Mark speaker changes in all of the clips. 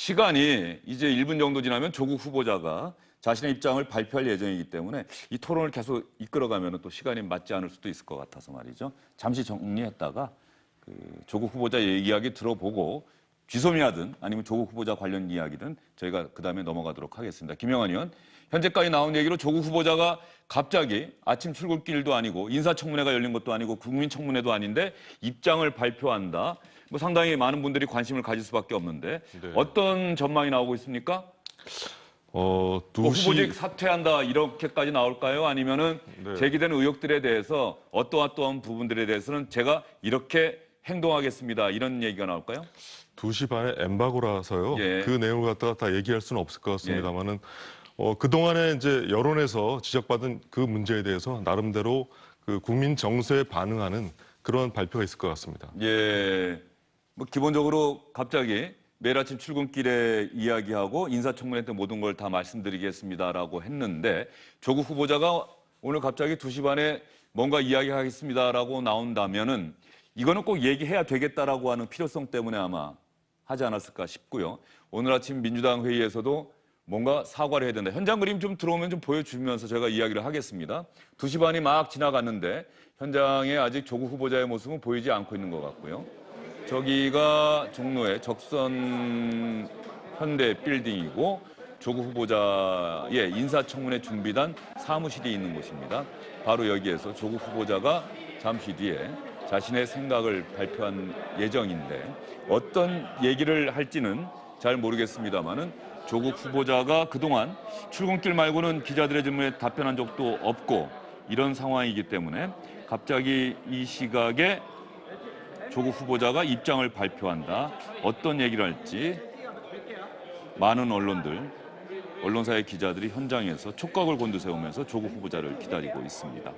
Speaker 1: 시간이 이제 1분 정도 지나면 조국 후보자가 자신의 입장을 발표할 예정이기 때문에 이 토론을 계속 이끌어가면 또 시간이 맞지 않을 수도 있을 것 같아서 말이죠. 잠시 정리했다가 조국 후보자 이야기 들어보고 쥐소미하든 아니면 조국 후보자 관련 이야기든 저희가 그다음에 넘어가도록 하겠습니다. 김영환 의원, 현재까지 나온 얘기로 조국 후보자가 갑자기 아침 출근길도 아니고 인사청문회가 열린 것도 아니고 국민청문회도 아닌데 입장을 발표한다. 뭐 상당히 많은 분들이 관심을 가질 수밖에 없는데
Speaker 2: 네.
Speaker 1: 어떤 전망이 나오고 있습니까? 뭐 후보직 사퇴한다 이렇게까지 나올까요? 아니면은
Speaker 2: 네.
Speaker 1: 제기되는 의혹들에 대해서 어떠한 부분들에 대해서는 제가 이렇게 행동하겠습니다. 이런 얘기가 나올까요?
Speaker 2: 2시 반에 엠바고라서요.
Speaker 1: 예.
Speaker 2: 그 내용을 갖다가 다 얘기할 수는 없을 것 같습니다만은 그동안에 이제 여론에서 지적받은 그 문제에 대해서 나름대로 그 국민 정서에 반응하는 그런 발표가 있을 것 같습니다.
Speaker 1: 예. 뭐 기본적으로 갑자기 매일 아침 출근길에 이야기하고 인사청문회 때 모든 걸 다 말씀드리겠습니다라고 했는데 조국 후보자가 오늘 갑자기 2시 반에 뭔가 이야기하겠습니다라고 나온다면은 이거는 꼭 얘기해야 되겠다라고 하는 필요성 때문에 아마 하지 않았을까 싶고요. 오늘 아침 민주당 회의에서도 뭔가 사과를 해야 된다. 현장 그림 좀 들어오면 좀 보여주면서 제가 이야기를 하겠습니다. 2시 반이 막 지나갔는데 현장에 아직 조국 후보자의 모습은 보이지 않고 있는 것 같고요. 저기가 종로의 적선 현대 빌딩이고 조국 후보자의 인사청문회 준비단 사무실이 있는 곳입니다. 바로 여기에서 조국 후보자가 잠시 뒤에 자신의 생각을 발표한 예정인데 어떤 얘기를 할지는 잘 모르겠습니다만은 조국 후보자가 그동안 출근길 말고는 기자들의 질문에 답변한 적도 없고 이런 상황이기 때문에 갑자기 이 시각에 조국 후보자가 입장을 발표한다. 어떤 얘기를 할지 많은 언론사의 기자들이 현장에서 촉각을 곤두세우면서 조국 후보자를 기다리고 있습니다.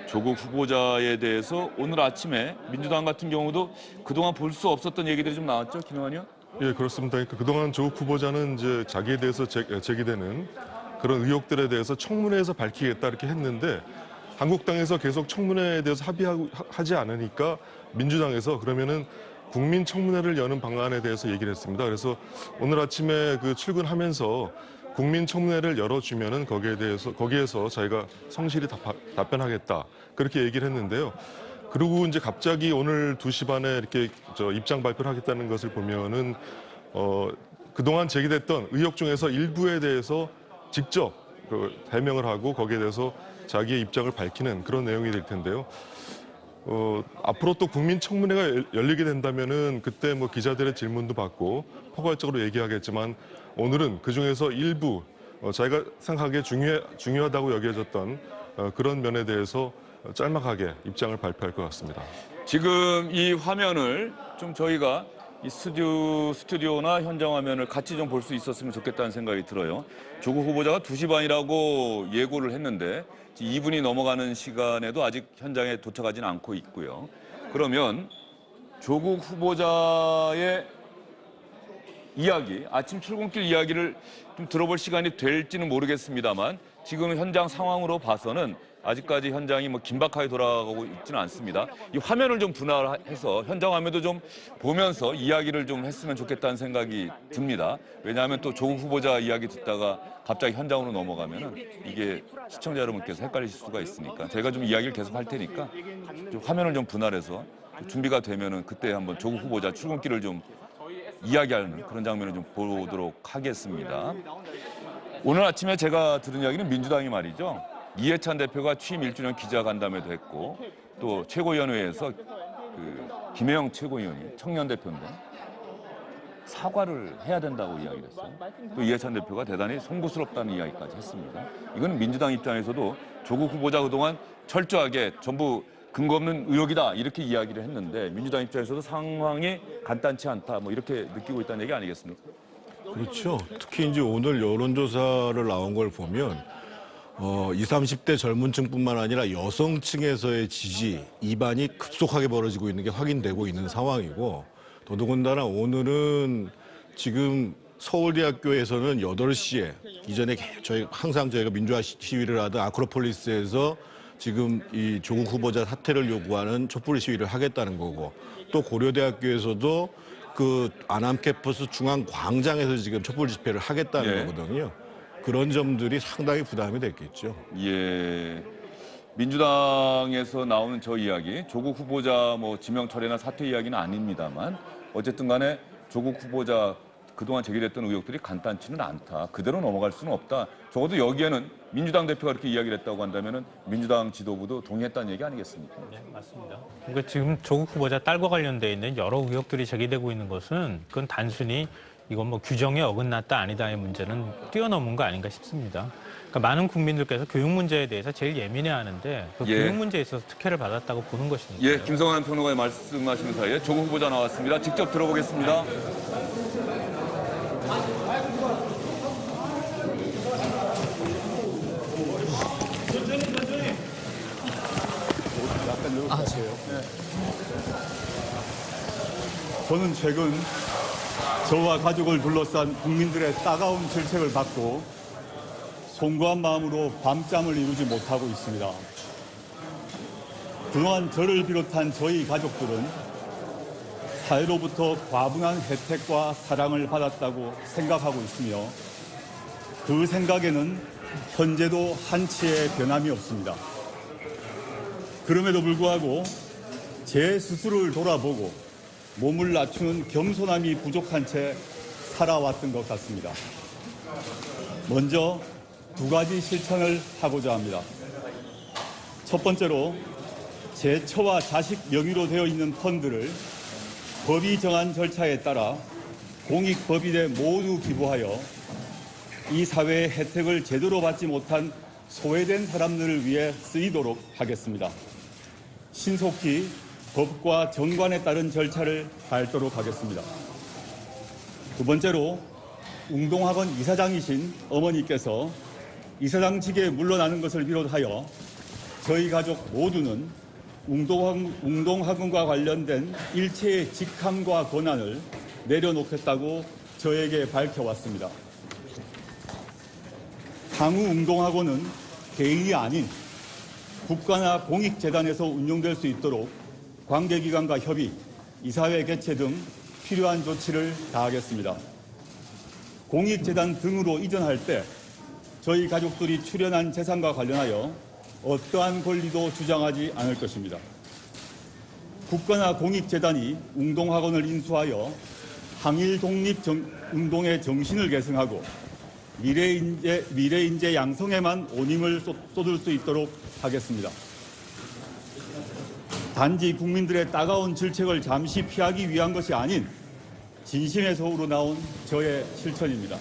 Speaker 1: 조국 후보자에 대해서 오늘 아침에 민주당 같은 경우도 그동안 볼 수 없었던 얘기들이 좀 나왔죠, 김영환 의원?
Speaker 2: 예, 그렇습니다. 그러니까 그동안 조국 후보자는 이제 자기에 대해서 제기되는 그런 의혹들에 대해서 청문회에서 밝히겠다 이렇게 했는데 한국당에서 계속 청문회에 대해서 합의하지 않으니까 민주당에서 그러면은 국민 청문회를 여는 방안에 대해서 얘기를 했습니다. 그래서 오늘 아침에 그 출근하면서 국민 청문회를 열어주면은 거기에서 자기가 성실히 답변하겠다 그렇게 얘기를 했는데요. 그리고 이제 갑자기 오늘 2시 반에 이렇게 입장 발표를 하겠다는 것을 보면은 그동안 제기됐던 의혹 중에서 일부에 대해서 직접 해명을 하고 거기에 대해서 자기의 입장을 밝히는 그런 내용이 될 텐데요. 앞으로 또 국민 청문회가 열리게 된다면은 그때 뭐 기자들의 질문도 받고 포괄적으로 얘기하겠지만 오늘은 그 중에서 일부 자기가 생각하기에 중요하다고 여겨졌던 그런 면에 대해서 짤막하게 입장을 발표할 것 같습니다.
Speaker 1: 지금 이 화면을 좀 저희가 이 스튜디오나 현장 화면을 같이 좀 볼 수 있었으면 좋겠다는 생각이 들어요. 조국 후보자가 2시 반이라고 예고를 했는데 2분이 넘어가는 시간에도 아직 현장에 도착하지는 않고 있고요. 그러면 조국 후보자의 이야기, 아침 출근길 이야기를 좀 들어볼 시간이 될지는 모르겠습니다만 지금 현장 상황으로 봐서는 아직까지 현장이 뭐 긴박하게 돌아가고 있지는 않습니다. 이 화면을 좀 분할해서 현장 화면도 좀 보면서 이야기를 좀 했으면 좋겠다는 생각이 듭니다. 왜냐하면 또 조국 후보자 이야기 듣다가 갑자기 현장으로 넘어가면은 이게 시청자 여러분께서 헷갈리실 수가 있으니까 저희가 좀 이야기를 계속 할 테니까 좀 화면을 좀 분할해서 준비가 되면은 그때 한번 조국 후보자 출근길을 좀 이야기하는 그런 장면을 좀 보도록 하겠습니다. 오늘 아침에 제가 들은 이야기는 민주당이 말이죠. 이해찬 대표가 취임 1주년 기자간담회도 했고 또 최고위원회에서 김혜영 최고위원이 청년 대표인데 사과를 해야 된다고 이야기를 했어요. 또 이해찬 대표가 대단히 송구스럽다는 이야기까지 했습니다. 이건 민주당 입장에서도 조국 후보자 그동안 철저하게 전부 근거 없는 의혹이다 이렇게 이야기를 했는데 민주당 입장에서도 상황이 간단치 않다 뭐 이렇게 느끼고 있다는 얘기 아니겠습니까?
Speaker 3: 그렇죠. 특히 이제 오늘 여론조사를 나온 걸 보면 20, 30대 젊은 층뿐만 아니라 여성층에서의 지지, 이반이 급속하게 벌어지고 있는 게 확인되고 있는 상황이고 더더군다나 오늘은 지금 서울대학교에서는 8시에 이전에 저희가 민주화 시위를 하던 아크로폴리스에서 지금 이 조국 후보자 사퇴를 요구하는 촛불 시위를 하겠다는 거고 또 고려대학교에서도 그 아남 캠퍼스 중앙 광장에서 지금 촛불 집회를 하겠다는
Speaker 1: 예.
Speaker 3: 거거든요. 그런 점들이 상당히 부담이 됐겠죠.
Speaker 1: 예. 민주당에서 나오는 저 이야기, 조국 후보자 뭐 지명 철회나 사퇴 이야기는 아닙니다만 어쨌든 간에 조국 후보자 그동안 제기됐던 의혹들이 간단치는 않다. 그대로 넘어갈 수는 없다. 적어도 여기에는 민주당 대표가 그렇게 이야기를 했다고 한다면은 민주당 지도부도 동의했다는 얘기 아니겠습니까?
Speaker 4: 네, 맞습니다. 그러니까 지금 조국 후보자 딸과 관련돼 있는 여러 의혹들이 제기되고 있는 것은 그건 단순히 이건 뭐 규정에 어긋났다 아니다의 문제는 뛰어넘은 거 아닌가 싶습니다. 그러니까 많은 국민들께서 교육 문제에 대해서 제일 예민해하는데 그
Speaker 1: 예.
Speaker 4: 교육 문제에 있어서 특혜를 받았다고 보는 것이니까요.
Speaker 1: 예, 김성환 평론가의 말씀하시는 사이에 조국 후보자 나왔습니다. 직접 들어보겠습니다.
Speaker 5: 저는 최근 저와 가족을 둘러싼 국민들의 따가운 질책을 받고 송구한 마음으로 밤잠을 이루지 못하고 있습니다. 그동안 저를 비롯한 저희 가족들은 사회로부터 과분한 혜택과 사랑을 받았다고 생각하고 있으며 그 생각에는 현재도 한치의 변함이 없습니다. 그럼에도 불구하고 제 스스로를 돌아보고 몸을 낮추는 겸손함이 부족한 채 살아왔던 것 같습니다. 먼저 두 가지 실천을 하고자 합니다. 첫 번째로 제 처와 자식 명의로 되어 있는 펀드를 법이 정한 절차에 따라 공익법인에 모두 기부하여 이 사회의 혜택을 제대로 받지 못한 소외된 사람들을 위해 쓰이도록 하겠습니다. 신속히 법과 정관에 따른 절차를 밟도록 하겠습니다. 두 번째로 웅동학원 이사장이신 어머니께서 이사장직에 물러나는 것을 비롯하여 저희 가족 모두는 웅동학원과 관련된 일체의 직함과 권한을 내려놓겠다고 저에게 밝혀왔습니다. 향후 웅동학원은 개인이 아닌 국가나 공익재단에서 운영될 수 있도록 관계기관과 협의, 이사회 개최 등 필요한 조치를 다하겠습니다. 공익재단 등으로 이전할 때 저희 가족들이 출연한 재산과 관련하여 어떠한 권리도 주장하지 않을 것입니다. 국가나 공익재단이 웅동학원을 인수하여 항일 독립 운동의 정신을 계승하고 미래인재 양성에만 온 힘을 쏟을 수 있도록 하겠습니다. 단지 국민들의 따가운 질책을 잠시 피하기 위한 것이 아닌 진심에서 우러나온 저의 실천입니다.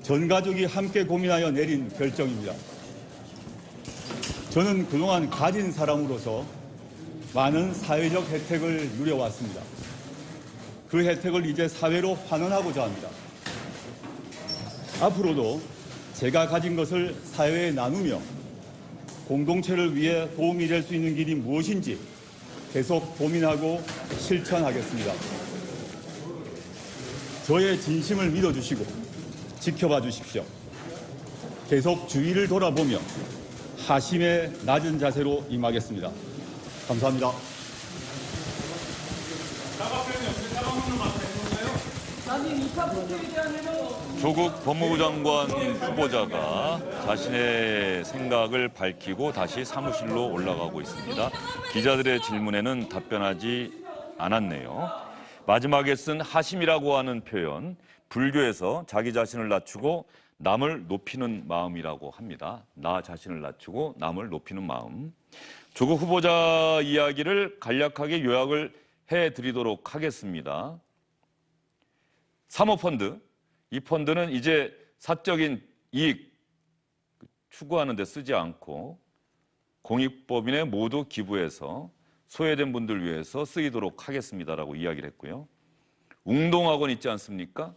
Speaker 5: 전 가족이 함께 고민하여 내린 결정입니다. 저는 그동안 가진 사람으로서 많은 사회적 혜택을 누려왔습니다. 그 혜택을 이제 사회로 환원하고자 합니다. 앞으로도 제가 가진 것을 사회에 나누며 공동체를 위해 도움이 될 수 있는 길이 무엇인지 계속 고민하고 실천하겠습니다. 저의 진심을 믿어주시고 지켜봐 주십시오. 계속 주위를 돌아보며 하심의 낮은 자세로 임하겠습니다. 감사합니다.
Speaker 1: 조국 법무부 장관 후보자가 자신의 생각을 밝히고 다시 사무실로 올라가고 있습니다. 기자들의 질문에는 답변하지 않았네요. 마지막에 쓴 하심이라고 하는 표현, 불교에서 자기 자신을 낮추고 남을 높이는 마음이라고 합니다. 나 자신을 낮추고 남을 높이는 마음. 조국 후보자 이야기를 간략하게 요약을 해드리도록 하겠습니다. 사모펀드, 이 펀드는 이제 사적인 이익 추구하는 데 쓰지 않고 공익법인에 모두 기부해서 소외된 분들 위해서 쓰이도록 하겠습니다라고 이야기를 했고요. 웅동학원 있지 않습니까?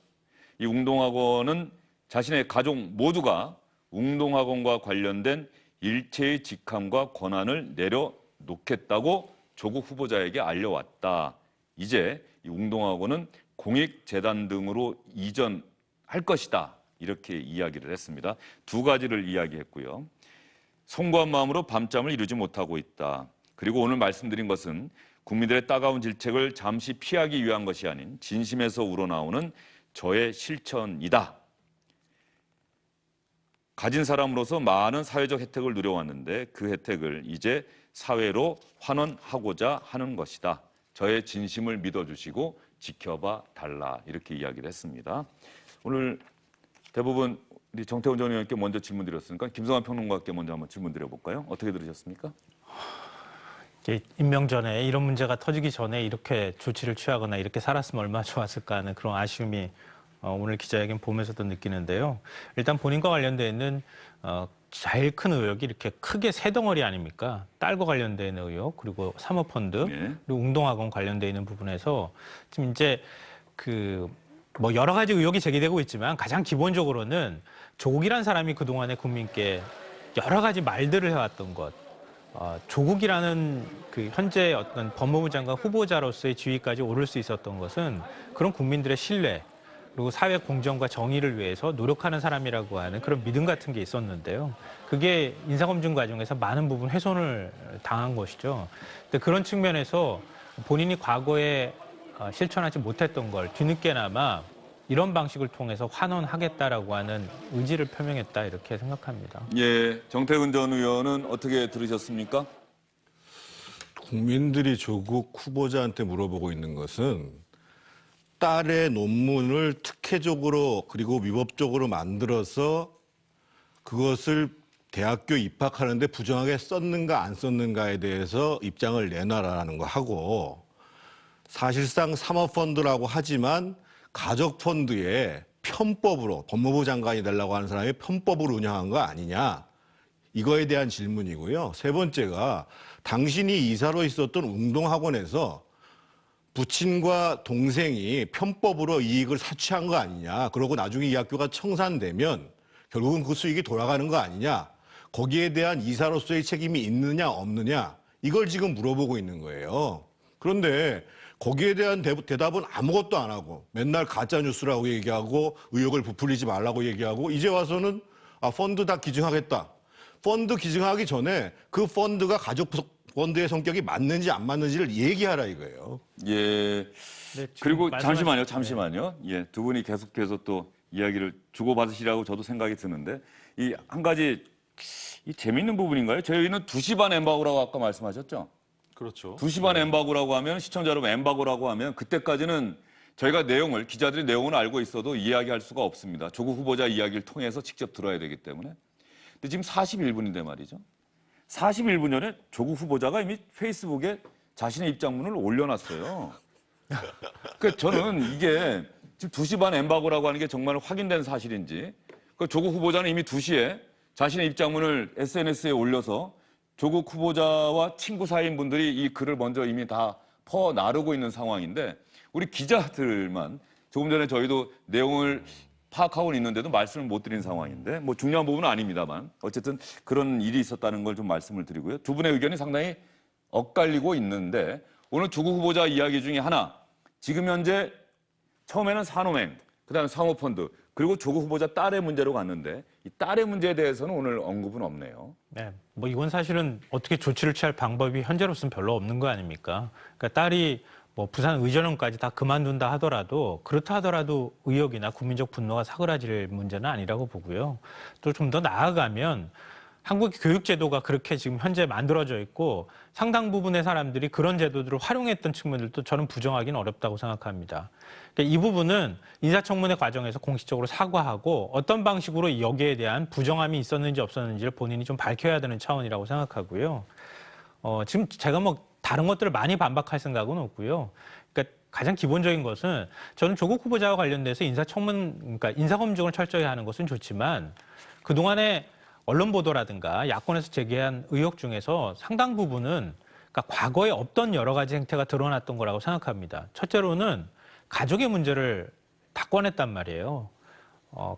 Speaker 1: 이 웅동학원은 자신의 가족 모두가 웅동학원과 관련된 일체의 직함과 권한을 내려놓겠다고 조국 후보자에게 알려왔다. 이제 이 웅동학원은 공익재단 등으로 이전할 것이다. 이렇게 이야기를 했습니다. 두 가지를 이야기했고요. 송구한 마음으로 밤잠을 이루지 못하고 있다. 그리고 오늘 말씀드린 것은 국민들의 따가운 질책을 잠시 피하기 위한 것이 아닌 진심에서 우러나오는 저의 실천이다. 가진 사람으로서 많은 사회적 혜택을 누려왔는데 그 혜택을 이제 사회로 환원하고자 하는 것이다. 저의 진심을 믿어주시고 지켜봐 달라. 이렇게 이야기를 했습니다. 오늘 대부분 우리 정태훈 전 의원께 먼저 질문 드렸으니까 김성환 평론가께 먼저 한번 질문 드려볼까요? 어떻게 들으셨습니까?
Speaker 4: 임명 전에 이런 문제가 터지기 전에 이렇게 조치를 취하거나 이렇게 살았으면 얼마나 좋았을까 하는 그런 아쉬움이 오늘 기자회견 보면서도 느끼는데요. 일단 본인과 관련돼 있는 제일 큰 의혹이 이렇게 크게 세 덩어리 아닙니까? 딸과 관련돼 있는 의혹, 그리고 사모펀드,
Speaker 1: 네.
Speaker 4: 그리고 웅동학원 관련돼 있는 부분에서 지금 이제 뭐 여러 가지 의혹이 제기되고 있지만 가장 기본적으로는 조국이란 사람이 그동안에 국민께 여러 가지 말들을 해왔던 것, 조국이라는 그 현재 어떤 법무부 장관 후보자로서의 지위까지 오를 수 있었던 것은 그런 국민들의 신뢰, 그리고 사회 공정과 정의를 위해서 노력하는 사람이라고 하는 그런 믿음 같은 게 있었는데요. 그게 인사검증 과정에서 많은 부분 훼손을 당한 것이죠. 근데 그런 측면에서 본인이 과거에 실천하지 못했던 걸 뒤늦게나마 이런 방식을 통해서 환원하겠다라고 하는 의지를 표명했다 이렇게 생각합니다.
Speaker 1: 예, 정태훈 전 의원은 어떻게 들으셨습니까?
Speaker 3: 국민들이 조국 후보자한테 물어보고 있는 것은 딸의 논문을 특혜적으로 그리고 위법적으로 만들어서 그것을 대학교 입학하는데 부정하게 썼는가 안 썼는가에 대해서 입장을 내놔라라는 거 하고, 사실상 사모펀드라고 하지만 가족펀드에 편법으로 법무부 장관이 되려고 하는 사람이 편법으로 운영한 거 아니냐, 이거에 대한 질문이고요. 세 번째가 당신이 이사로 있었던 웅동학원에서 부친과 동생이 편법으로 이익을 사취한 거 아니냐, 그러고 나중에 이 학교가 청산되면 결국은 그 수익이 돌아가는 거 아니냐, 거기에 대한 이사로서의 책임이 있느냐 없느냐, 이걸 지금 물어보고 있는 거예요. 그런데 거기에 대한 대답은 아무것도 안 하고 맨날 가짜 뉴스라고 얘기하고 의혹을 부풀리지 말라고 얘기하고, 이제 와서는 펀드 다 기증하겠다. 펀드 기증하기 전에 그 펀드가 가족 펀드의 성격이 맞는지 안 맞는지를 얘기하라 이거예요.
Speaker 1: 예.
Speaker 4: 네,
Speaker 1: 그리고
Speaker 4: 말씀하신-
Speaker 1: 잠시만요. 예, 두 분이 계속해서 또 이야기를 주고받으시라고 저도 생각이 드는데, 이 한 가지 이 재밌는 부분인가요? 저희는 2시 반 엠바고라고 아까 말씀하셨죠?
Speaker 2: 그렇죠.
Speaker 1: 2시 반 엠바고라고 하면, 시청자 여러분 엠바고라고 하면 그때까지는 저희가 기자들이 내용을 알고 있어도 이야기할 수가 없습니다. 조국 후보자 이야기를 통해서 직접 들어야 되기 때문에. 근데 지금 41분인데 말이죠. 41분 전에 조국 후보자가 이미 페이스북에 자신의 입장문을 올려놨어요. 그러니까 저는 이게 지금 2시 반 엠바고라고 하는 게 정말 확인된 사실인지, 그 조국 후보자는 이미 2시에 자신의 입장문을 SNS에 올려서 조국 후보자와 친구 사이인 분들이 이 글을 먼저 이미 다 퍼나르고 있는 상황인데, 우리 기자들만 조금 전에 저희도 내용을 파악하고 있는데도 말씀을 못 드린 상황인데, 뭐 중요한 부분은 아닙니다만 어쨌든 그런 일이 있었다는 걸 좀 말씀을 드리고요. 두 분의 의견이 상당히 엇갈리고 있는데, 오늘 조국 후보자 이야기 중에 하나, 지금 현재 처음에는 산호맹, 그다음에 사모펀드, 그리고 조국 후보자 딸의 문제로 갔는데 이 딸의 문제에 대해서는 오늘 언급은 없네요.
Speaker 4: 네, 뭐 이건 사실은 어떻게 조치를 취할 방법이 현재로서는 별로 없는 거 아닙니까? 그러니까 딸이 뭐 부산 의전원까지 다 그만둔다 하더라도, 그렇다 하더라도 의혹이나 국민적 분노가 사그라질 문제는 아니라고 보고요. 또 좀 더 나아가면 한국의 교육제도가 그렇게 지금 현재 만들어져 있고 상당 부분의 사람들이 그런 제도들을 활용했던 측면들도 저는 부정하기는 어렵다고 생각합니다. 그러니까 이 부분은 인사청문회 과정에서 공식적으로 사과하고 어떤 방식으로 여기에 대한 부정함이 있었는지 없었는지를 본인이 좀 밝혀야 되는 차원이라고 생각하고요. 지금 제가 뭐 다른 것들을 많이 반박할 생각은 없고요. 그러니까 가장 기본적인 것은 저는 조국 후보자와 관련돼서 그러니까 인사검증을 철저히 하는 것은 좋지만 그동안에 언론 보도라든가 야권에서 제기한 의혹 중에서 상당 부분은 그러니까 과거에 없던 여러 가지 행태가 드러났던 거라고 생각합니다. 첫째로는 가족의 문제를 다 꺼냈단 말이에요.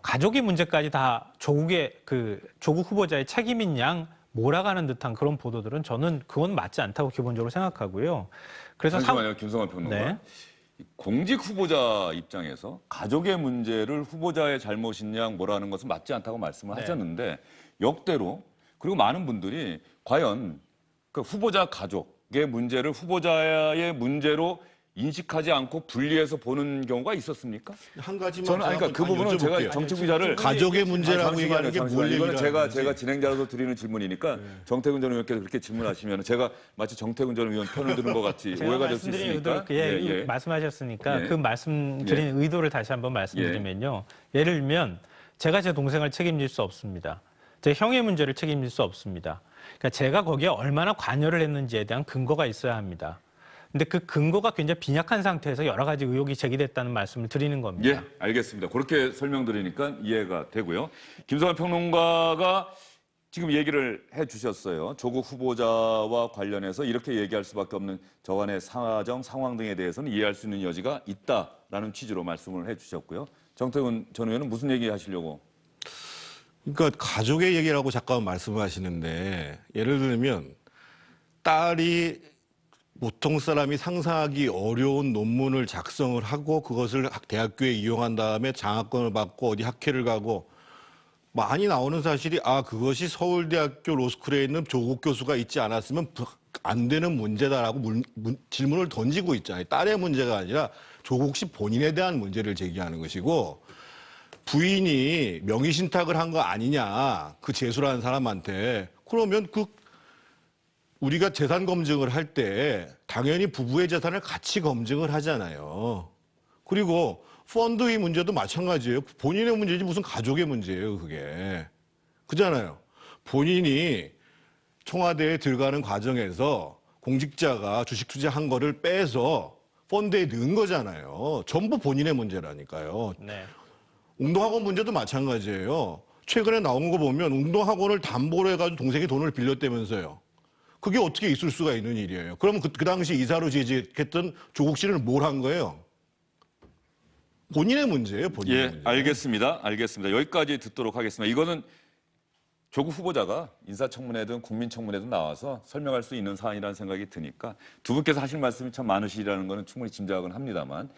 Speaker 4: 가족의 문제까지 다 조국 후보자의 책임인 양 몰아가는 듯한 그런 보도들은 저는 그건 맞지 않다고 기본적으로 생각하고요. 그래서
Speaker 1: 잠시만요, 김성환 평론가.
Speaker 4: 네.
Speaker 1: 공직 후보자 입장에서 가족의 문제를 후보자의 잘못인 양 뭐라는 것은 맞지 않다고 말씀을
Speaker 4: 네.
Speaker 1: 하셨는데, 역대로 그리고 많은 분들이 과연 그 후보자 가족, 문제를 후보자의 문제로 인식하지 않고 분리해서 보는 경우가 있었습니까?
Speaker 3: 한 가지만
Speaker 1: 저는 그러니까 그 부분은 제가 정책 기자를
Speaker 3: 가족의 문제라고 얘기하는 게 뭘
Speaker 1: 이거는
Speaker 3: 얘기를 하는지.
Speaker 1: 제가 진행자로서 드리는 질문이니까 정태근 전 의원께서 그렇게 질문하시면 제가 마치 정태근 전 의원 편을 드는 것 같이
Speaker 4: 제가
Speaker 1: 오해가 될 수
Speaker 4: 말씀드린
Speaker 1: 있으니까.
Speaker 4: 의도를 말씀하셨으니까
Speaker 1: 예.
Speaker 4: 그 말씀드린 의도를 다시 한번 말씀드리면요. 예를 들면 제가 제 동생을 책임질 수 없습니다. 제 형의 문제를 책임질 수 없습니다. 그러니까 제가 거기에 얼마나 관여를 했는지에 대한 근거가 있어야 합니다. 근데 그 근거가 굉장히 빈약한 상태에서 여러 가지 의혹이 제기됐다는 말씀을 드리는 겁니다.
Speaker 1: 예, 알겠습니다. 그렇게 설명드리니까 이해가 되고요. 김성환 평론가가 지금 얘기를 해주셨어요. 조국 후보자와 관련해서 이렇게 얘기할 수밖에 없는 저간의 사정, 상황 등에 대해서는 이해할 수 있는 여지가 있다라는 취지로 말씀을 해주셨고요. 정태근 전 의원은 무슨 얘기 하시려고?
Speaker 3: 그러니까 가족의 얘기라고 잠깐 말씀하시는데 예를 들면 딸이 보통 사람이 상상하기 어려운 논문을 작성을 하고 그것을 대학교에 이용한 다음에 장학금을 받고 어디 학회를 가고 많이 나오는 사실이 그것이 서울대학교 로스쿨에 있는 조국 교수가 있지 않았으면 안 되는 문제다라고 질문을 던지고 있잖아요. 딸의 문제가 아니라 조국 씨 본인에 대한 문제를 제기하는 것이고 부인이 명의신탁을 한 거 아니냐 그 재수라는 사람한테 그러면 우리가 재산 검증을 할 때 당연히 부부의 재산을 같이 검증을 하잖아요. 그리고 펀드의 문제도 마찬가지예요. 본인의 문제지 무슨 가족의 문제예요, 그게. 그잖아요. 본인이 청와대에 들어가는 과정에서 공직자가 주식 투자한 거를 빼서 펀드에 넣은 거잖아요. 전부 본인의 문제라니까요.
Speaker 4: 네.
Speaker 3: 웅동학원 문제도 마찬가지예요. 최근에 나온 거 보면 웅동학원을 담보로 해가지고 동생이 돈을 빌렸다면서요. 그게 어떻게 있을 수가 있는 일이에요. 그러면 그 당시 이사로 재직했던 조국 씨는 뭘 한 거예요? 본인의 문제예요, 본인의 문제.
Speaker 1: 알겠습니다. 여기까지 듣도록 하겠습니다. 이거는 조국 후보자가 인사청문회든 국민청문회든 나와서 설명할 수 있는 사안이라는 생각이 드니까 두 분께서 하실 말씀이 참 많으시라는 거는 충분히 짐작은 합니다만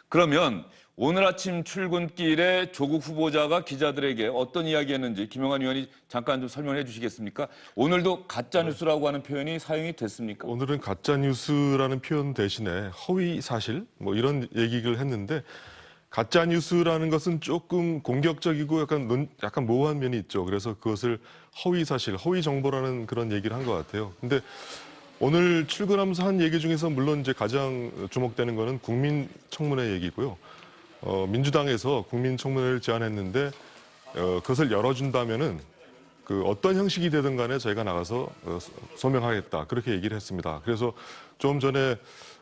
Speaker 1: 그러면 오늘 아침 출근길에 조국 후보자가 기자들에게 어떤 이야기했는지 김영환 의원이 잠깐 좀 설명해 주시겠습니까? 오늘도 가짜 뉴스라고 하는 표현이 사용이 됐습니까?
Speaker 2: 오늘은 가짜 뉴스라는 표현 대신에 허위 사실 뭐 이런 얘기를 했는데 가짜 뉴스라는 것은 조금 공격적이고 약간 모호한 면이 있죠. 그래서 그것을 허위 사실, 허위 정보라는 그런 얘기를 한 것 같아요. 근데 오늘 출근하면서 한 얘기 중에서 물론 이제 가장 주목되는 거는 국민청문회 얘기고요. 민주당에서 국민청문회를 제안했는데 그것을 열어준다면은 그 어떤 형식이 되든 간에 저희가 나가서 소명하겠다 그렇게 얘기를 했습니다. 그래서 좀 전에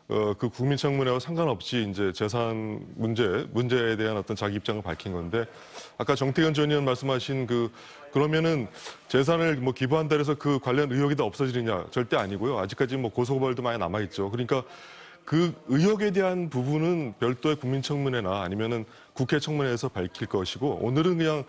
Speaker 2: 그 국민청문회와 상관없이 이제 재산 문제에 대한 어떤 자기 입장을 밝힌 건데 아까 정태근 전 의원 말씀하신 그러면은 재산을 뭐 기부한다 해서 그 관련 의혹이 다 없어지느냐 절대 아니고요. 아직까지 뭐 고소고발도 많이 남아 있죠. 그러니까 그 의혹에 대한 부분은 별도의 국민청문회나 아니면은 국회 청문회에서 밝힐 것이고 오늘은 그냥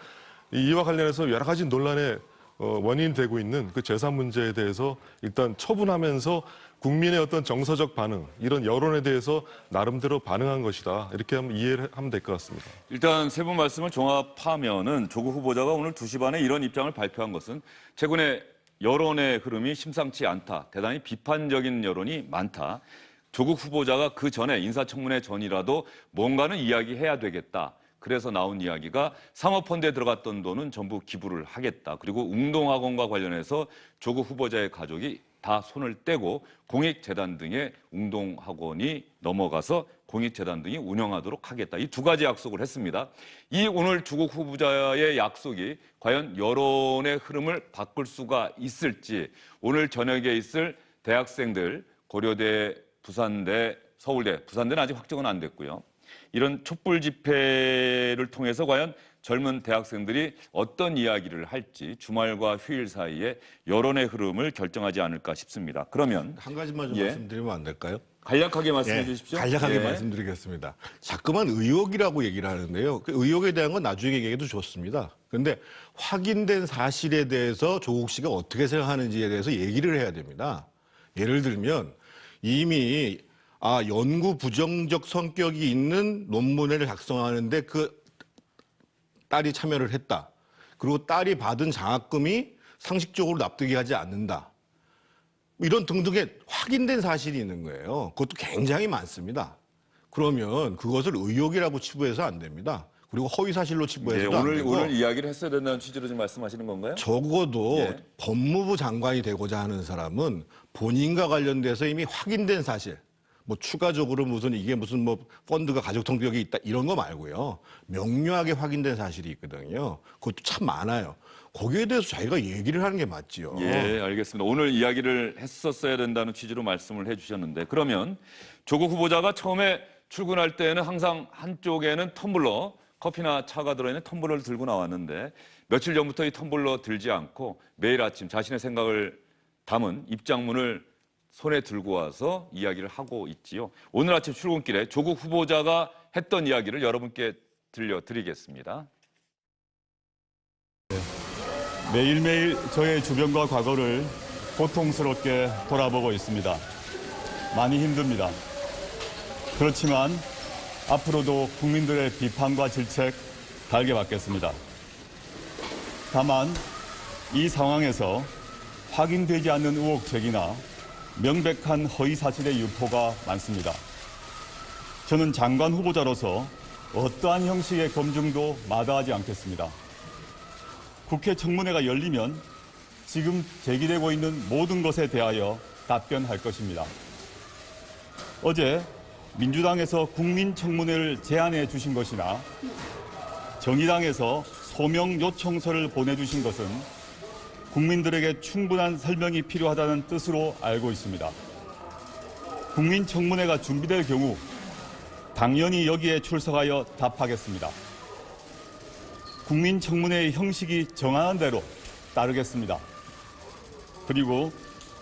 Speaker 2: 이와 관련해서 여러 가지 논란의 원인이 되고 있는 그 재산 문제에 대해서 일단 처분하면서 국민의 어떤 정서적 반응, 이런 여론에 대해서 나름대로 반응한 것이다. 이렇게 이해를 하면 될 것 같습니다.
Speaker 1: 일단 세 분 말씀을 종합하면은 조국 후보자가 오늘 2시 반에 이런 입장을 발표한 것은 최근에 여론의 흐름이 심상치 않다. 대단히 비판적인 여론이 많다. 조국 후보자가 그 전에 인사청문회 전이라도 뭔가는 이야기해야 되겠다. 그래서 나온 이야기가 사모펀드에 들어갔던 돈은 전부 기부를 하겠다. 그리고 웅동학원과 관련해서 조국 후보자의 가족이 다 손을 떼고 공익재단 등의 웅동학원이 넘어가서 공익재단 등이 운영하도록 하겠다. 이 두 가지 약속을 했습니다. 이 오늘 조국 후보자의 약속이 과연 여론의 흐름을 바꿀 수가 있을지 오늘 저녁에 있을 대학생들 고려대, 부산대, 서울대, 부산대는 아직 확정은 안 됐고요. 이런 촛불 집회를 통해서 과연 젊은 대학생들이 어떤 이야기를 할지 주말과 휴일 사이에 여론의 흐름을 결정하지 않을까 싶습니다. 그러면
Speaker 3: 한 가지만 좀 말씀드리면 안 될까요?
Speaker 1: 간략하게 말씀해 주십시오.
Speaker 3: 간략하게 말씀드리겠습니다. 자꾸만 의혹이라고 얘기를 하는데요. 그 의혹에 대한 건 나중에 얘기해도 좋습니다. 그런데 확인된 사실에 대해서 조국 씨가 어떻게 생각하는지에 대해서 얘기를 해야 됩니다. 예를 들면 이미 연구 부정적 성격이 있는 논문을 작성하는데 그 딸이 참여를 했다. 그리고 딸이 받은 장학금이 상식적으로 납득이 하지 않는다. 이런 등등의 확인된 사실이 있는 거예요. 그것도 굉장히 많습니다. 그러면 그것을 의혹이라고 치부해서 안 됩니다. 그리고 허위 사실로 치부해서도 안 되고
Speaker 1: 오늘 이야기를 했어야 된다는 취지로 지금 말씀하시는 건가요?
Speaker 3: 적어도
Speaker 1: 예.
Speaker 3: 법무부 장관이 되고자 하는 사람은 본인과 관련돼서 이미 확인된 사실, 뭐 추가적으로 이게 무슨 뭐 펀드가 가족통역이 있다 이런 거 말고요. 명료하게 확인된 사실이 있거든요. 그것도 참 많아요. 거기에 대해서 자기가 얘기를 하는 게 맞지요.
Speaker 1: 예, 알겠습니다. 오늘 이야기를 했었어야 된다는 취지로 말씀을 해주셨는데 그러면 조국 후보자가 처음에 출근할 때는 항상 한쪽에는 텀블러, 커피나 차가 들어있는 텀블러를 들고 나왔는데 며칠 전부터 이 텀블러 들지 않고 매일 아침 자신의 생각을 담은 입장문을 손에 들고 와서 이야기를 하고 있지요. 오늘 아침 출근길에 조국 후보자가 했던 이야기를 여러분께 들려드리겠습니다.
Speaker 5: 매일매일 저의 주변과 과거를 고통스럽게 돌아보고 있습니다. 많이 힘듭니다. 그렇지만 앞으로도 국민들의 비판과 질책 달게 받겠습니다. 다만 이 상황에서 확인되지 않는 의혹 제기나 명백한 허위 사실의 유포가 많습니다. 저는 장관 후보자로서 어떠한 형식의 검증도 마다하지 않겠습니다. 국회 청문회가 열리면 지금 제기되고 있는 모든 것에 대하여 답변할 것입니다. 어제 민주당에서 국민청문회를 제안해 주신 것이나 정의당에서 소명 요청서를 보내주신 것은 국민들에게 충분한 설명이 필요하다는 뜻으로 알고 있습니다. 국민청문회가 준비될 경우 당연히 여기에 출석하여 답하겠습니다. 국민청문회의 형식이 정하는 대로 따르겠습니다. 그리고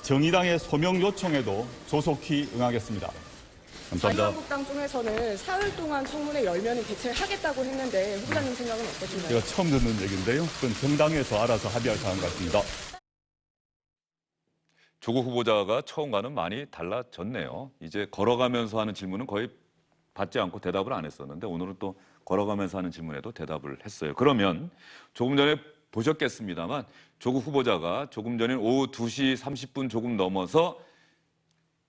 Speaker 5: 정의당의 소명 요청에도 조속히 응하겠습니다. 감사합니다.
Speaker 6: 자유한국당 쪽에서는 사흘 동안 청문회 열면은 개최를 하겠다고 했는데 후보자님 생각은 어떠신가요?
Speaker 5: 제가 처음 듣는 얘기인데요. 그건 정당에서 알아서 합의할 사항 같습니다.
Speaker 1: 조국 후보자가 처음과는 많이 달라졌네요. 이제 걸어가면서 하는 질문은 거의 받지 않고 대답을 안 했었는데 오늘은 또 걸어가면서 하는 질문에도 대답을 했어요. 그러면 조금 전에 보셨겠습니다만 조국 후보자가 조금 전인 오후 2시 30분 조금 넘어서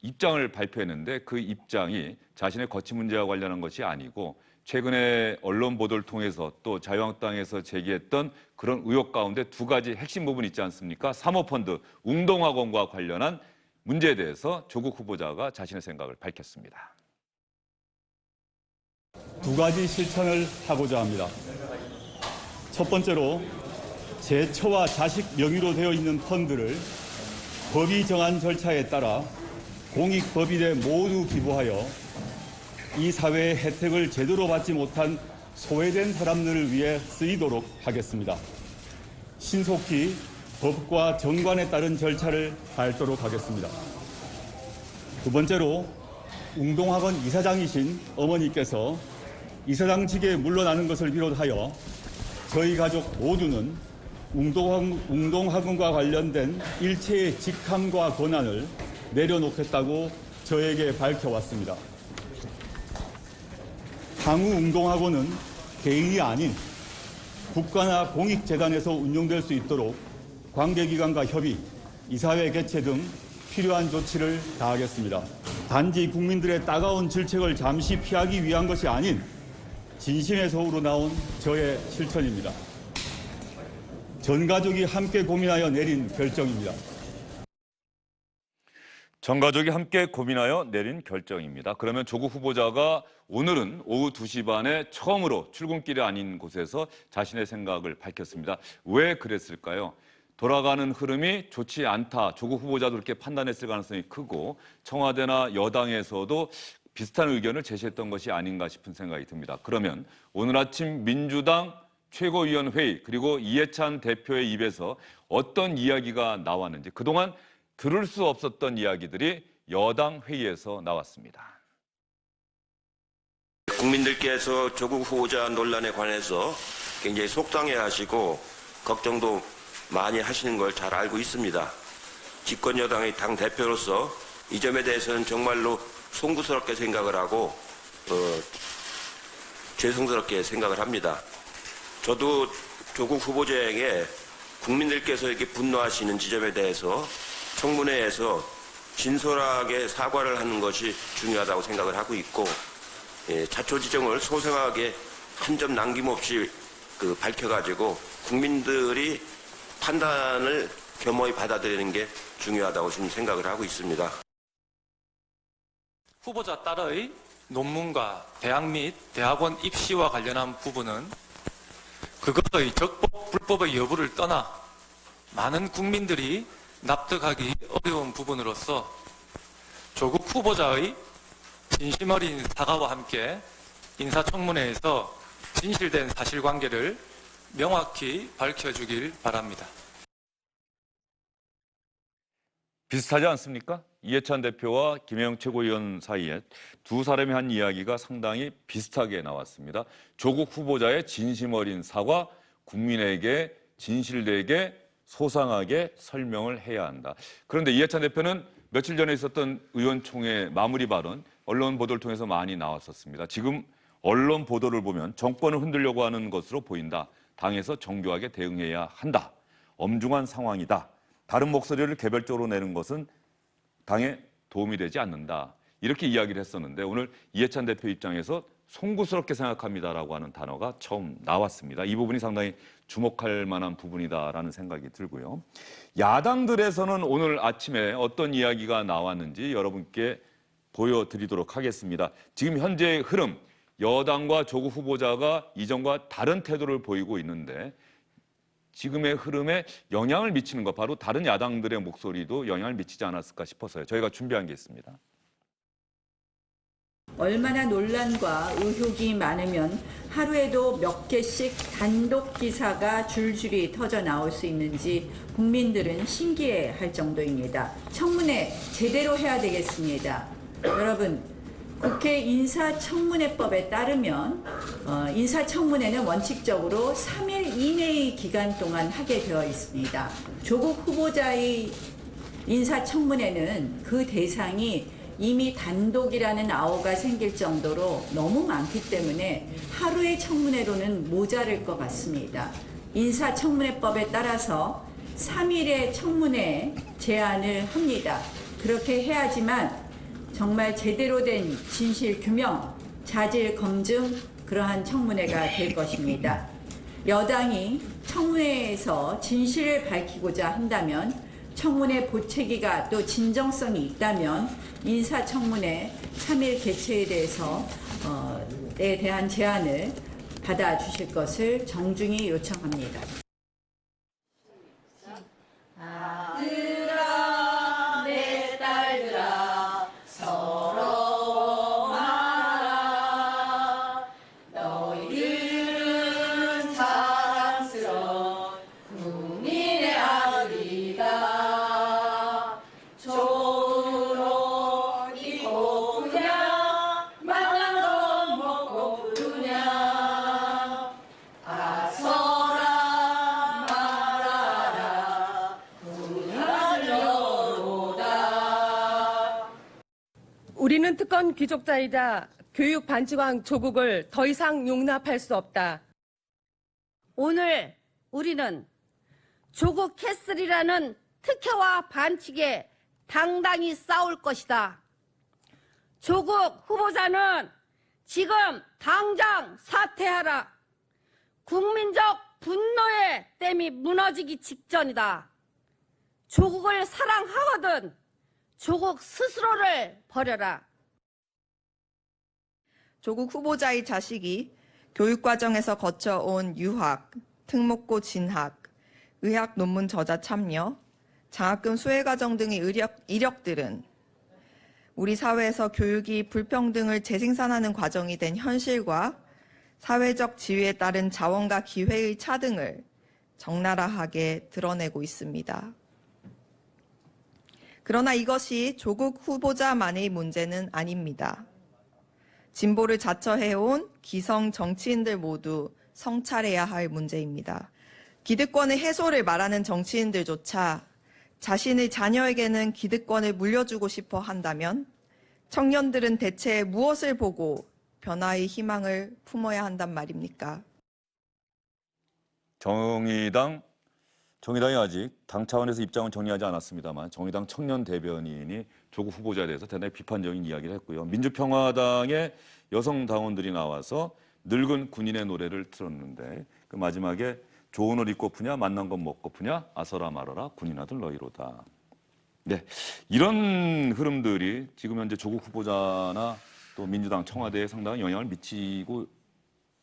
Speaker 1: 입장을 발표했는데 그 입장이 자신의 거취 문제와 관련한 것이 아니고 최근에 언론 보도를 통해서 또 자유한국당에서 제기했던 그런 의혹 가운데 두 가지 핵심 부분이 있지 않습니까? 사모펀드, 웅동학원과 관련한 문제에 대해서 조국 후보자가 자신의 생각을 밝혔습니다.
Speaker 5: 두 가지 실천을 하고자 합니다. 첫 번째로 제 처와 자식 명의로 되어 있는 펀드를 법이 정한 절차에 따라 공익법인에 모두 기부하여 이 사회의 혜택을 제대로 받지 못한 소외된 사람들을 위해 쓰이도록 하겠습니다. 신속히 법과 정관에 따른 절차를 밟도록 하겠습니다. 두 번째로 웅동학원 이사장이신 어머니께서 이사장직에 물러나는 것을 비롯하여 저희 가족 모두는 웅동학원과 관련된 일체의 직함과 권한을 내려놓겠다고 저에게 밝혀왔습니다. 향후 웅동학원은 개인이 아닌 국가나 공익재단에서 운영될 수 있도록 관계기관과 협의, 이사회 개최 등 필요한 조치를 다하겠습니다. 단지 국민들의 따가운 질책을 잠시 피하기 위한 것이 아닌 진심에서 우러나온 저의 실천입니다. 전 가족이 함께 고민하여 내린 결정입니다.
Speaker 1: 전 가족이 함께 고민하여 내린 결정입니다. 그러면 조국 후보자가 오늘은 오후 2시 반에 처음으로 출근길이 아닌 곳에서 자신의 생각을 밝혔습니다. 왜 그랬을까요? 돌아가는 흐름이 좋지 않다. 조국 후보자도 그렇게 판단했을 가능성이 크고 청와대나 여당에서도 비슷한 의견을 제시했던 것이 아닌가 싶은 생각이 듭니다. 그러면 오늘 아침 민주당 최고위원회의 그리고 이해찬 대표의 입에서 어떤 이야기가 나왔는지 그동안 들을 수 없었던 이야기들이 여당 회의에서 나왔습니다.
Speaker 7: 국민들께서 조국 후보자 논란에 관해서 굉장히 속상해하시고 걱정도 많이 하시는 걸 잘 알고 있습니다. 집권 여당의 당 대표로서 이 점에 대해서는 정말로 송구스럽게 생각을 하고 죄송스럽게 생각을 합니다. 저도 조국 후보자에게 국민들께서 이렇게 분노하시는 지점에 대해서 청문회에서 진솔하게 사과를 하는 것이 중요하다고 생각을 하고 있고, 자초지종을 소상하게 한 점 남김없이 밝혀가지고 국민들이 판단을 겸허히 받아들이는 게 중요하다고 지금 생각을 하고 있습니다.
Speaker 8: 후보자 딸의 논문과 대학 및 대학원 입시와 관련한 부분은 그것의 적법, 불법의 여부를 떠나 많은 국민들이 납득하기 어려운 부분으로서 조국 후보자의 진심 어린 사과와 함께 인사청문회에서 진실된 사실관계를 명확히 밝혀주길 바랍니다.
Speaker 1: 비슷하지 않습니까? 이해찬 대표와 김영 최고위원 사이에 두 사람이 한 이야기가 상당히 비슷하게 나왔습니다. 조국 후보자의 진심 어린 사과, 국민에게 진실되게 소상하게 설명을 해야 한다. 그런데 이해찬 대표는 며칠 전에 있었던 의원총회 마무리 발언, 언론 보도를 통해서 많이 나왔었습니다. 지금 언론 보도를 보면 정권을 흔들려고 하는 것으로 보인다. 당에서 정교하게 대응해야 한다. 엄중한 상황이다. 다른 목소리를 개별적으로 내는 것은 당에 도움이 되지 않는다. 이렇게 이야기를 했었는데 오늘 이해찬 대표 입장에서 송구스럽게 생각합니다라고 하는 단어가 처음 나왔습니다. 이 부분이 상당히 주목할 만한 부분이다라는 생각이 들고요. 야당들에서는 오늘 아침에 어떤 이야기가 나왔는지 여러분께 보여드리도록 하겠습니다. 지금 현재의 흐름, 여당과 조국 후보자가 이전과 다른 태도를 보이고 있는데 지금의 흐름에 영향을 미치는 것, 바로 다른 야당들의 목소리도 영향을 미치지 않았을까 싶어서요. 저희가 준비한 게 있습니다.
Speaker 9: 얼마나 논란과 의혹이 많으면 하루에도 몇 개씩 단독 기사가 줄줄이 터져 나올 수 있는지 국민들은 신기해할 정도입니다. 청문회 제대로 해야 되겠습니다. 여러분, 국회 인사청문회법에 따르면 인사청문회는 원칙적으로 3일 이내의 기간 동안 하게 되어 있습니다. 조국 후보자의 인사청문회는 그 대상이 이미 단독이라는 아우가 생길 정도로 너무 많기 때문에 하루의 청문회로는 모자랄 것 같습니다. 인사청문회법에 따라서 3일의 청문회 제안을 합니다. 그렇게 해야지만 정말 제대로 된 진실 규명, 자질 검증, 그러한 청문회가 될 것입니다. 여당이 청문회에서 진실을 밝히고자 한다면, 청문회 보채기가 또 진정성이 있다면 인사청문회 3일 개최에 대한 제안을 받아주실 것을 정중히 요청합니다. 아들아, 내 딸들아, 서러워마라. 너희들은 자랑스러운 국민의 아들이다. 좋으로 입고 부냐, 만난 건 먹고 부냐. 아서라 말아라, 부하려로다.
Speaker 6: 우리는 특권 귀족자이자 교육 반지왕 조국을 더 이상 용납할 수 없다.
Speaker 10: 오늘 우리는 조국 캐슬이라는 특혜와 반칙에 당당히 싸울 것이다. 조국 후보자는 지금 당장 사퇴하라. 국민적 분노의 댐이 무너지기 직전이다. 조국을 사랑하거든 조국 스스로를 버려라.
Speaker 11: 조국 후보자의 자식이 교육과정에서 거쳐온 유학, 특목고 진학, 의학 논문 저자 참여, 장학금 수혜 과정 등의 이력들은 우리 사회에서 교육이 불평등을 재생산하는 과정이 된 현실과 사회적 지위에 따른 자원과 기회의 차등을 적나라하게 드러내고 있습니다. 그러나 이것이 조국 후보자만의 문제는 아닙니다. 진보를 자처해온 기성 정치인들 모두 성찰해야 할 문제입니다. 기득권의 해소를 말하는 정치인들조차 자신의 자녀에게는 기득권을 물려주고 싶어 한다면 청년들은 대체 무엇을 보고 변화의 희망을 품어야 한단 말입니까?
Speaker 1: 정의당이 아직 당 차원에서 입장을 정리하지 않았습니다만 정의당 청년 대변인이 조국 후보자에 대해서 대단히 비판적인 이야기를 했고요. 민주평화당의 여성 당원들이 나와서 늙은 군인의 노래를 틀었는데 그 마지막에 좋은 옷 입고프냐 만난 건 먹고프냐 아서라 말아라 군인 아들 너희로다. 네, 이런 흐름들이 지금 현재 조국 후보자나 또 민주당 청와대에 상당한 영향을 미치고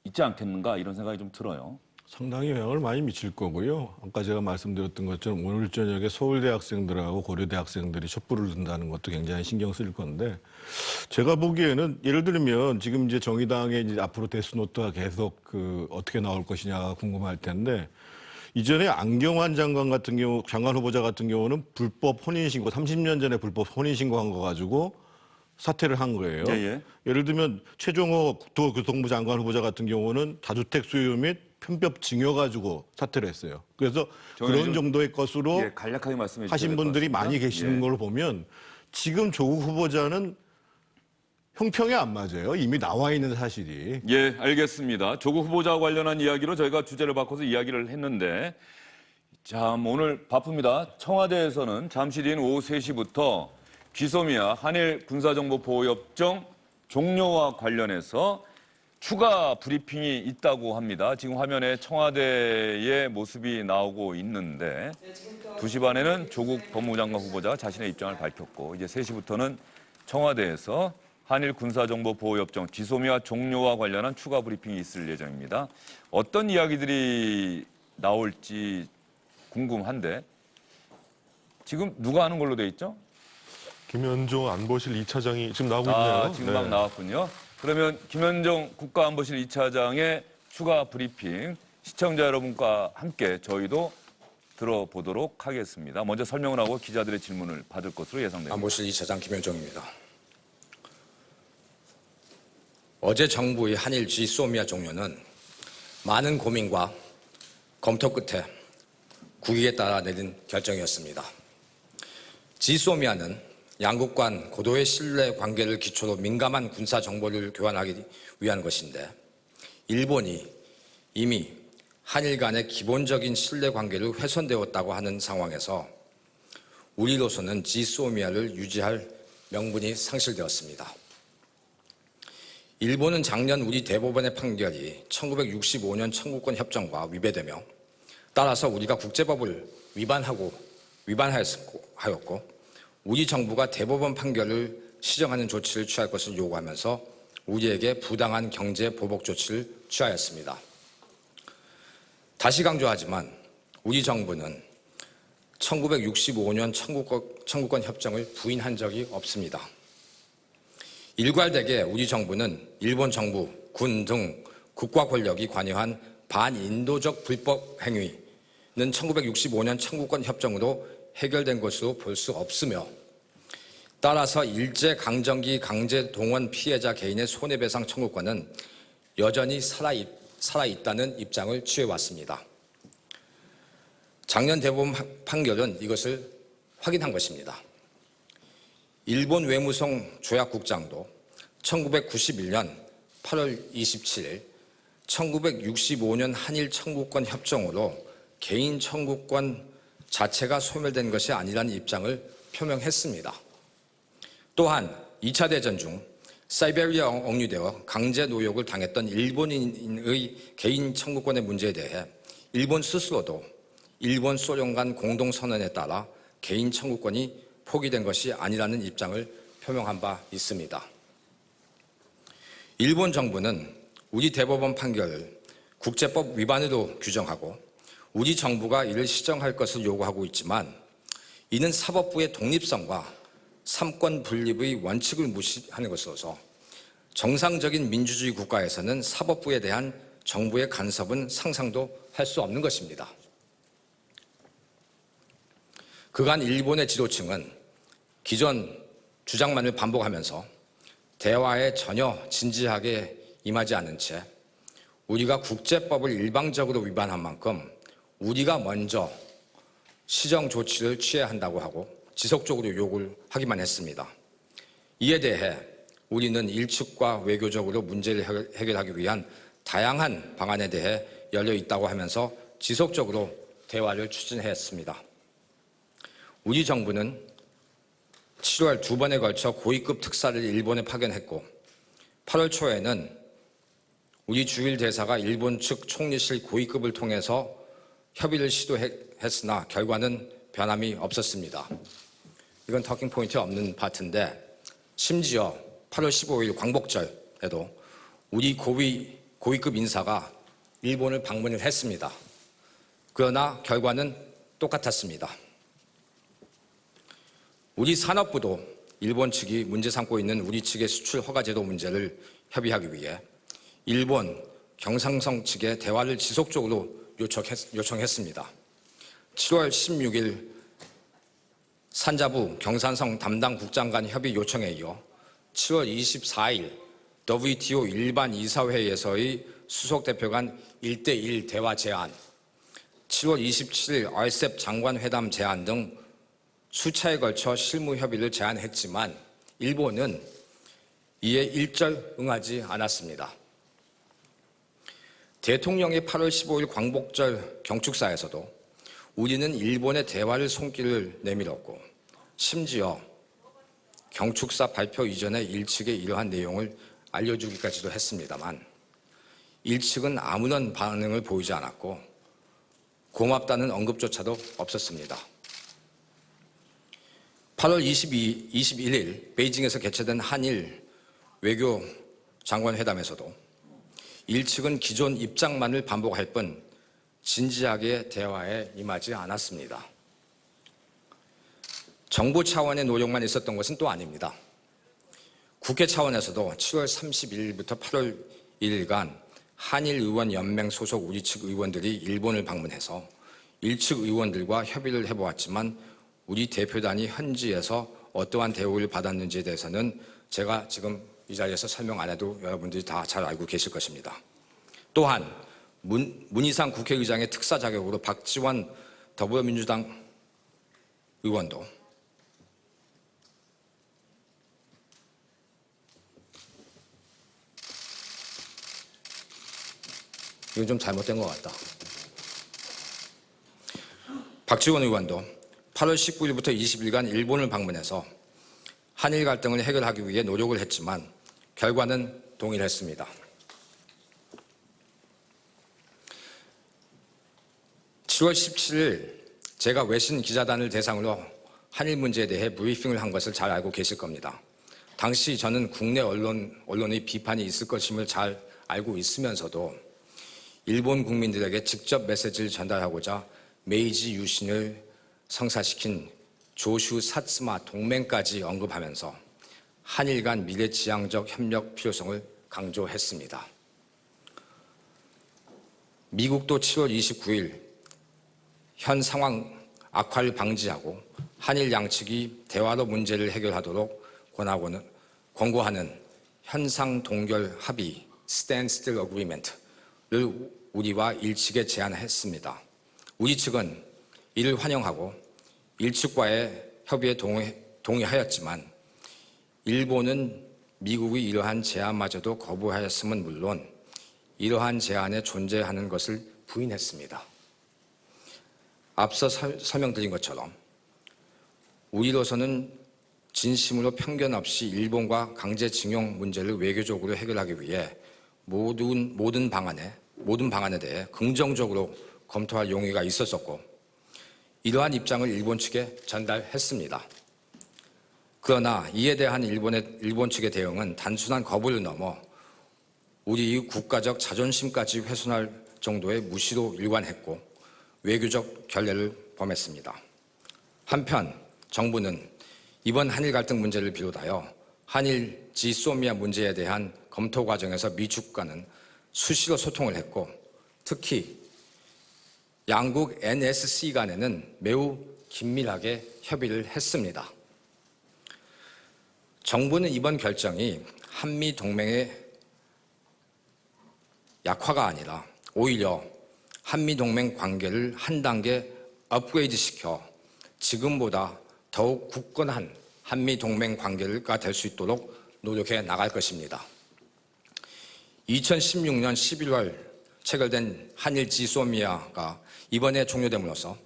Speaker 1: 있지 않겠는가 이런 생각이 좀 들어요.
Speaker 3: 상당히 영향을 많이 미칠 거고요. 아까 제가 말씀드렸던 것처럼 오늘 저녁에 서울대 학생들하고 고려대 학생들이 촛불을 든다는 것도 굉장히 신경 쓰일 건데 제가 보기에는 예를 들면 지금 이제 정의당의 이제 앞으로 데스노트가 계속 어떻게 나올 것이냐가 궁금할 텐데 이전에 안경환 장관 같은 경우 장관 후보자 같은 경우는 불법 혼인신고 30년 전에 불법 혼인신고한 거 가지고 사퇴를 한 거예요. 예를 들면 최종호 국토교통부 장관 후보자 같은 경우는 다주택 소유 및 편법 징여 가지고 사퇴를 했어요. 그래서 그런 정도의 것으로
Speaker 1: 간략하게 말씀해
Speaker 3: 하신 분들이 많이 계시는 걸 보면 지금 조국 후보자는 형평이 안 맞아요. 이미 나와 있는 사실이.
Speaker 1: 예, 알겠습니다. 조국 후보자와 관련한 이야기로 저희가 주제를 바꿔서 이야기를 했는데 참 오늘 바쁩니다. 청와대에서는 잠시 뒤인 오후 3시부터 GSOMIA 한일 군사정보보호협정 종료와 관련해서 추가 브리핑이 있다고 합니다. 지금 화면에 청와대의 모습이 나오고 있는데 2시 반에는 조국 법무장관 후보자가 자신의 입장을 밝혔고 이제 3시부터는 청와대에서 한일 군사정보보호협정 GSOMIA 종료와 관련한 추가 브리핑이 있을 예정입니다. 어떤 이야기들이 나올지 궁금한데 지금 누가 하는 걸로 돼 있죠?
Speaker 2: 김현종 안보실 2차장이 지금 나오고 있네요.
Speaker 1: 지금 막 나왔군요. 그러면 김현종 국가안보실 2차장의 추가 브리핑 시청자 여러분과 함께 저희도 들어보도록 하겠습니다. 먼저 설명을 하고 기자들의 질문을 받을 것으로 예상됩니다.
Speaker 12: 안보실 2차장 김현종입니다. 어제 정부의 한일 GSOMIA 종료는 많은 고민과 검토 끝에 국익에 따라 내린 결정이었습니다. GSOMIA는 양국 간 고도의 신뢰 관계를 기초로 민감한 군사 정보를 교환하기 위한 것인데 일본이 이미 한일 간의 기본적인 신뢰 관계를 훼손되었다고 하는 상황에서 우리로서는 GSOMIA를 유지할 명분이 상실되었습니다. 일본은 작년 우리 대법원의 판결이 1965년 청구권 협정과 위배되며 따라서 우리가 국제법을 위반하였고 우리 정부가 대법원 판결을 시정하는 조치를 취할 것을 요구하면서 우리에게 부당한 경제 보복 조치를 취하였습니다. 다시 강조하지만 우리 정부는 1965년 청구권 협정을 부인한 적이 없습니다. 일괄되게 우리 정부는 일본 정부, 군 등 국가 권력이 관여한 반인도적 불법 행위는 1965년 청구권 협정으로 해결된 것으로 볼 수 없으며 따라서 일제강점기 강제동원 피해자 개인의 손해배상 청구권은 여전히 살아있다는 입장을 취해왔습니다. 작년 대법원 판결은 이것을 확인한 것입니다. 일본 외무성 조약국장도 1991년 8월 27일 1965년 한일 청구권 협정으로 개인 청구권 자체가 소멸된 것이 아니라는 입장을 표명했습니다. 또한 2차 대전 중 사이베리아 억류되어 강제 노역을 당했던 일본인의 개인 청구권의 문제에 대해 일본 스스로도 일본 소련 간 공동선언에 따라 개인 청구권이 포기된 것이 아니라는 입장을 표명한 바 있습니다. 일본 정부는 우리 대법원 판결을 국제법 위반으로 규정하고 우리 정부가 이를 시정할 것을 요구하고 있지만 이는 사법부의 독립성과 삼권 분립의 원칙을 무시하는 것으로서 정상적인 민주주의 국가에서는 사법부에 대한 정부의 간섭은 상상도 할 수 없는 것입니다. 그간 일본의 지도층은 기존 주장만을 반복하면서 대화에 전혀 진지하게 임하지 않은 채 우리가 국제법을 일방적으로 위반한 만큼 우리가 먼저 시정 조치를 취해야 한다고 하고 지속적으로 요구를 하기만 했습니다. 이에 대해 우리는 일측과 외교적으로 문제를 해결하기 위한 다양한 방안에 대해 열려 있다고 하면서 지속적으로 대화를 추진했습니다. 우리 정부는 7월 2번에 걸쳐 고위급 특사를 일본에 파견했고 8월 초에는 우리 주일 대사가 일본 측 총리실 고위급을 통해서 협의를 시도했으나 결과는 변함이 없었습니다. 이건 터킹 포인트 없는 파트인데 심지어 8월 15일 광복절에도 우리 고위급 인사가 일본을 방문을 했습니다. 그러나 결과는 똑같았습니다. 우리 산업부도 일본 측이 문제 삼고 있는 우리 측의 수출 허가제도 문제를 협의하기 위해 일본 경상성 측에 대화를 지속적으로 요청했습니다. 7월 16일 산자부 경산성 담당 국장 간 협의 요청에 이어 7월 24일 WTO 일반 이사회에서의 수석 대표 간 1대1 대화 제안, 7월 27일 RCEP 장관 회담 제안 등 수차에 걸쳐 실무 협의를 제안했지만 일본은 이에 일절 응하지 않았습니다. 대통령의 8월 15일 광복절 경축사에서도 우리는 일본의 대화를 손길을 내밀었고 심지어 경축사 발표 이전에 일측에 이러한 내용을 알려주기까지도 했습니다만 일측은 아무런 반응을 보이지 않았고 고맙다는 언급조차도 없었습니다. 8월 21일 베이징에서 개최된 한일 외교 장관 회담에서도 일측은 기존 입장만을 반복할 뿐 진지하게 대화에 임하지 않았습니다. 정부 차원의 노력만 있었던 것은 또 아닙니다. 국회 차원에서도 7월 31일부터 8월 1일간 한일의원연맹 소속 우리 측 의원들이 일본을 방문해서 일측 의원들과 협의를 해보았지만 우리 대표단이 현지에서 어떠한 대우를 받았는지에 대해서는 제가 지금 이 자리에서 설명 안 해도 여러분들이 다 잘 알고 계실 것입니다. 또한 문희상 국회의장의 특사 자격으로 박지원 더불어민주당 의원도 이건 좀 잘못된 것 같다. 박지원 의원도 8월 19일부터 20일간 일본을 방문해서 한일 갈등을 해결하기 위해 노력을 했지만 결과는 동일했습니다. 7월 17일 제가 외신 기자단을 대상으로 한일 문제에 대해 브리핑을 한 것을 잘 알고 계실 겁니다. 당시 저는 국내 언론의 비판이 있을 것임을 잘 알고 있으면서도 일본 국민들에게 직접 메시지를 전달하고자 메이지 유신을 성사시킨 조슈 사츠마 동맹까지 언급하면서 한일 간 미래지향적 협력 필요성을 강조했습니다. 미국도 7월 29일 현 상황 악화를 방지하고 한일 양측이 대화로 문제를 해결하도록 권고하는 현상 동결 합의 (Standstill Agreement)를 우리와 일측에 제안했습니다. 우리 측은 이를 환영하고 일측과의 협의에 동의하였지만 일본은 미국의 이러한 제안마저도 거부하였음은 물론 이러한 제안에 존재하는 것을 부인했습니다. 앞서 설명드린 것처럼 우리로서는 진심으로 편견 없이 일본과 강제징용 문제를 외교적으로 해결하기 위해 모든 방안에 대해 긍정적으로 검토할 용의가 있었었고 이러한 입장을 일본 측에 전달했습니다. 그러나 이에 대한 일본 측의 대응은 단순한 거부를 넘어 우리의 국가적 자존심까지 훼손할 정도의 무시로 일관했고 외교적 결례를 범했습니다. 한편 정부는 이번 한일 갈등 문제를 비롯하여 한일 지소미아 문제에 대한 검토 과정에서 미국과는 수시로 소통을 했고 특히 양국 NSC 간에는 매우 긴밀하게 협의를 했습니다. 정부는 이번 결정이 한미 동맹의 약화가 아니라 오히려 한미 동맹 관계를 한 단계 업그레이드 시켜 지금보다 더욱 굳건한 한미 동맹 관계가 될 수 있도록 노력해 나갈 것입니다. 2016년 11월 체결된 한일 지소미아가 이번에 종료됨으로써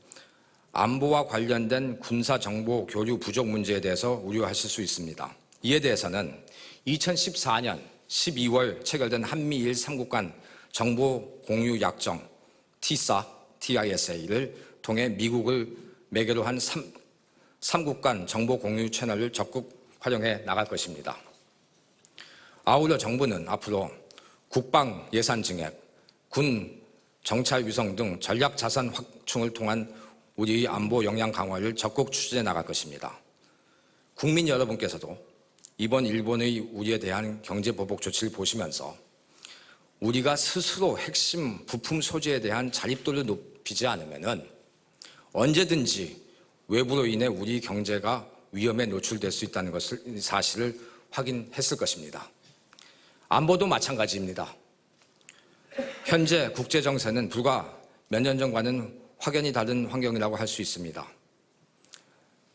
Speaker 12: 안보와 관련된 군사 정보 교류 부족 문제에 대해서 우려하실 수 있습니다. 이에 대해서는 2014년 12월 체결된 한미일 3국 간 정보 공유 약정 TISA를 통해 미국을 매개로 한 3국 간 정보 공유 채널을 적극 활용해 나갈 것입니다. 아울러 정부는 앞으로 국방 예산 증액, 군 정찰 위성 등 전략 자산 확충을 통한 우리의 안보 역량 강화를 적극 추진해 나갈 것입니다. 국민 여러분께서도 이번 일본의 우리에 대한 경제 보복 조치를 보시면서 우리가 스스로 핵심 부품 소재에 대한 자립도를 높이지 않으면은 언제든지 외부로 인해 우리 경제가 위험에 노출될 수 있다는 사실을 확인했을 것입니다. 안보도 마찬가지입니다. 현재 국제 정세는 불과 몇 년 전과는 확연히 다른 환경이라고 할 수 있습니다.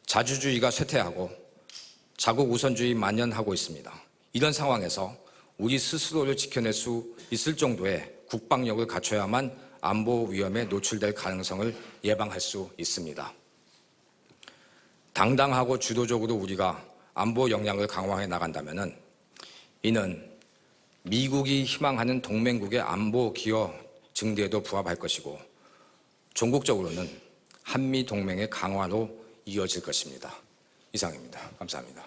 Speaker 12: 자주주의가 쇠퇴하고 자국 우선주의 만연하고 있습니다. 이런 상황에서 우리 스스로를 지켜낼 수 있을 정도의 국방력을 갖춰야만 안보 위험에 노출될 가능성을 예방할 수 있습니다. 당당하고 주도적으로 우리가 안보 역량을 강화해 나간다면 이는 미국이 희망하는 동맹국의 안보 기여 증대에도 부합할 것이고 종국적으로는 한미 동맹의 강화로 이어질 것입니다. 이상입니다. 감사합니다.